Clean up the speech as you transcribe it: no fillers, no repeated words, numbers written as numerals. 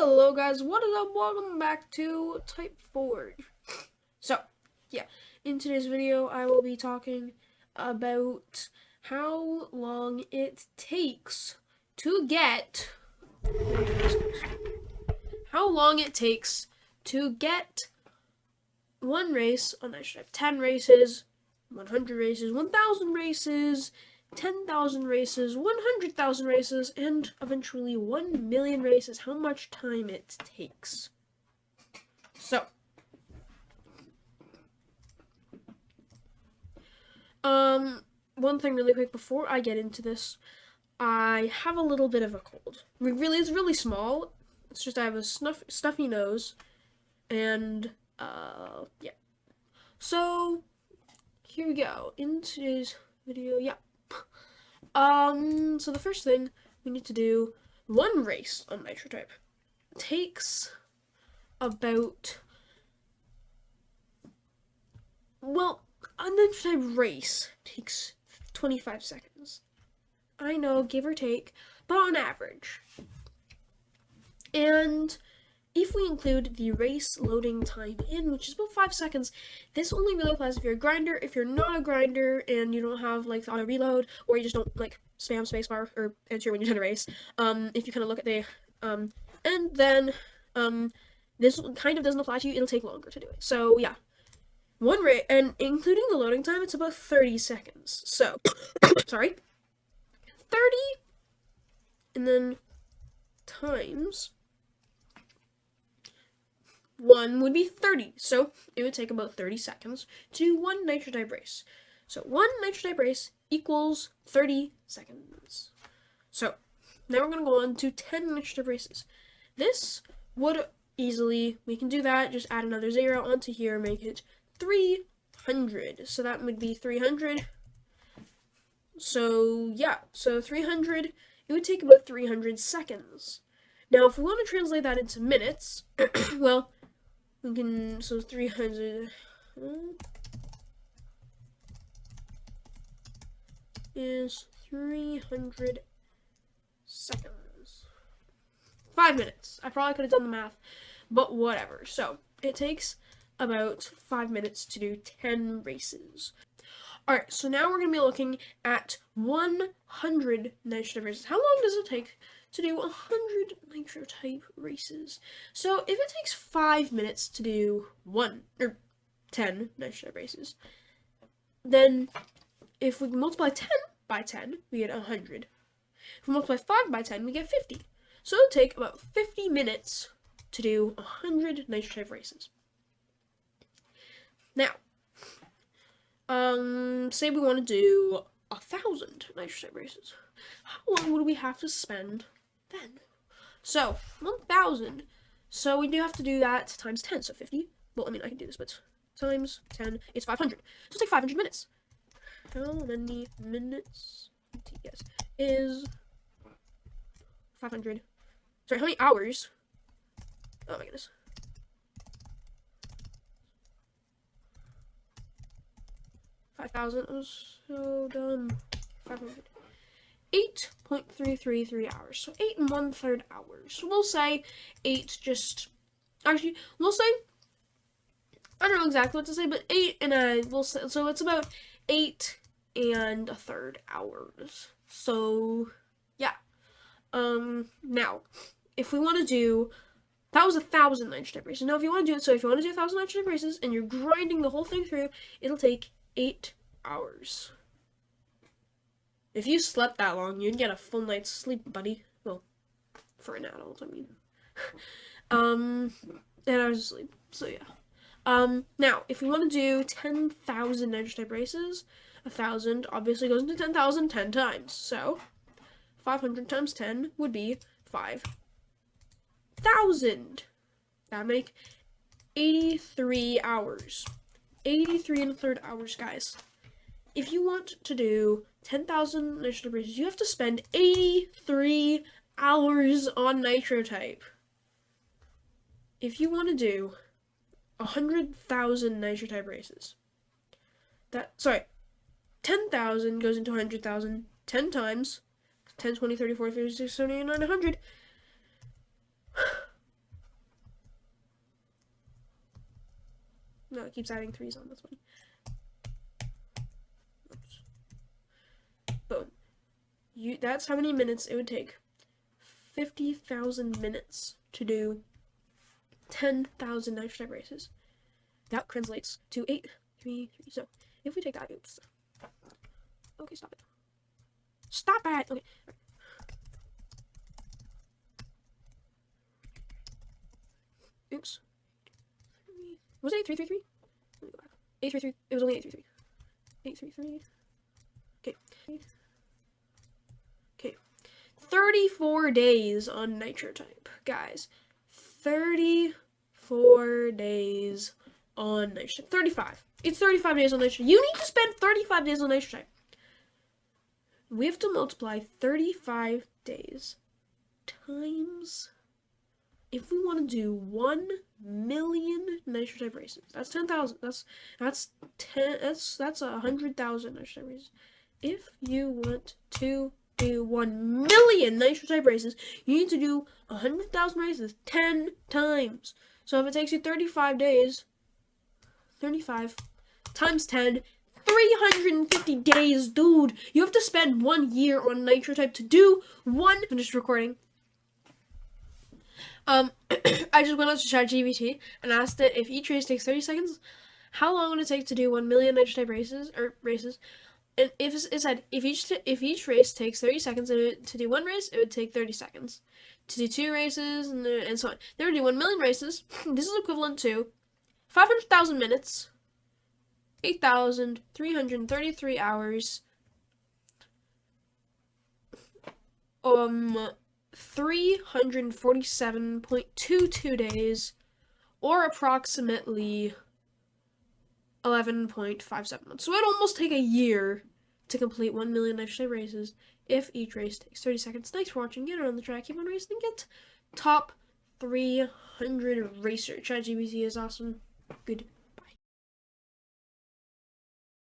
Hello guys, what is up? Welcome back to Type Forge. So, yeah, in today's video I will be talking about how long it takes to get one race on Nitro Type. 10 races, 100 races, 1,000 races, 10,000 races, 100,000 races, and eventually 1 million races, how much time it takes. So, one thing really quick before I get into this, I have a little bit of a cold. It's really small. It's just I have a stuffy nose, and, yeah. So, here we go. In today's video, yeah. So the first thing we need to do, one race on Nitro Type takes about, well, a Nitro Type race takes 25 seconds. I know, give or take, but on average. And if we include the race loading time in, which is about 5 seconds, this only really applies if you're a grinder. If you're not a grinder and you don't have like the auto reload, or you just don't like spam spacebar or enter when you're in a race, if you kind of look at the and then this kind of doesn't apply to you. It'll take longer to do it. So yeah, one race, and including the loading time, it's about 30 seconds. So sorry, 30, and then times 1 would be 30, so it would take about 30 seconds to do one Nitro Type race. So one Nitro Type race equals 30 seconds. So now we're going to go on to 10 Nitro Type races. This would easily, we can do that, just add another 0 onto here, make it 300. So that would be 300. So yeah, so 300, it would take about 300 seconds. Now if we want to translate that into minutes, well, we can, so 300 is 300 seconds. 5 minutes. I probably could have done the math, but whatever. So it takes about 5 minutes to do 10 races. Alright, so now we're going to be looking at 100 Nitro Type races. How long does it take to do 100 Nitro Type races? So if it takes 5 minutes to do 10 Nitro Type races, then if we multiply 10 by 10, we get 100. If we multiply 5 by 10, we get 50. So it'll take about 50 minutes to do 100 Nitro Type races. Now, say we want to do 1,000 Nitro Type races. How long would we have to spend then? So 1,000. So we do have to do that times 10. So 50. Well, I mean, I can do this, but times 10, it's 500. So it'll take 500 minutes. How many minutes? Yes, is 500. Sorry, how many hours? Oh my goodness. 5,000. I was so dumb. 500. 8.333 hours. So 8 1/3 hours. So we'll say 8 just, actually, we'll say, I don't know exactly what to say, but 8 and we'll say, so it's about 8 1/3 hours. So, yeah. Now, if we want to do, that was 1,000 Nitro Type races. Now, if you want to do it, so if you want to do 1,000 Nitro Type races and you're grinding the whole thing through, it'll take 8 hours. If you slept that long, you'd get a full night's sleep, buddy. Well, for an adult, I mean. And I was asleep, so yeah. Now, if we want to do 10,000 Nitro Type races, 1,000 obviously goes into 10,000 10 times. So, 500 times 10 would be 5,000. That would make 83 hours. 83 1/3 hours, guys. If you want to do 10,000 Nitro Type races, you have to spend 83 hours on Nitro Type. If you want to do 100,000 Nitro Type races, 10,000 goes into 100,000 10 times. 10, 20, 30, 40, 50, 60, 70, 80, 90, 100. No, it keeps adding 3s on this one. Oops. Boom. That's how many minutes it would take. 50,000 minutes to do 10,000 nitrous type races. That translates to 833. So if we take that, oops. Okay, stop it. Stop it! Okay. Oops. Was it 833? 833. It was only 833. 833. Okay. Okay. 34 days on nitro type, guys. 34 days on nitro type. 35. It's 35 days on nitro. You need to spend 35 days on nitro type. We have to multiply 35 days times, if we want to do 1 million nitro type races, that's 10,000. That's 100,000 nitro type races. If you want to do 1 million nitro type races, you need to do 100,000 races 10 times. So if it takes you 35 days, 35 times 10, 350 days, dude. You have to spend 1 year on nitro type to do one. Finish recording. I just went out to ChatGPT and asked it if each race takes 30 seconds, how long would it take to do 1 million nitro type races? And if it said if each race takes 30 seconds to do one race, it would take 30 seconds. To do 2 races and so on. They would do 1 million races. This is equivalent to 500,000 minutes, 8,333 hours, 347.22 days, or approximately 11.57 months. So it'd almost take a year to complete 1 million nitro type races if each race takes 30 seconds. Thanks for watching. Get on the track, keep on racing, and get top 300 racer. ChatGPT is awesome. Good.